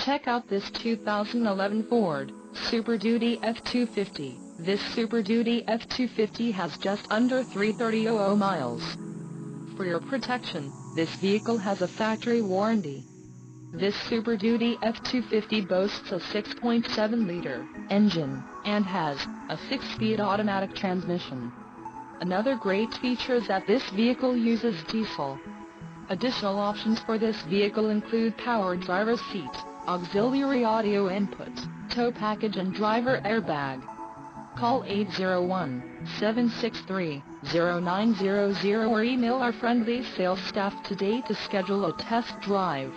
Check out this 2011 Ford Super Duty F-250. This Super Duty F-250 has just under 330,000 miles. For your protection, this vehicle has a factory warranty. This Super Duty F-250 boasts a 6.7-liter engine, and has a 6-speed automatic transmission. Another great feature is that this vehicle uses diesel. Additional options for this vehicle include power driver's seat, auxiliary audio input, tow package and driver airbag. Call 801-763-0900 or email our friendly sales staff today to schedule a test drive.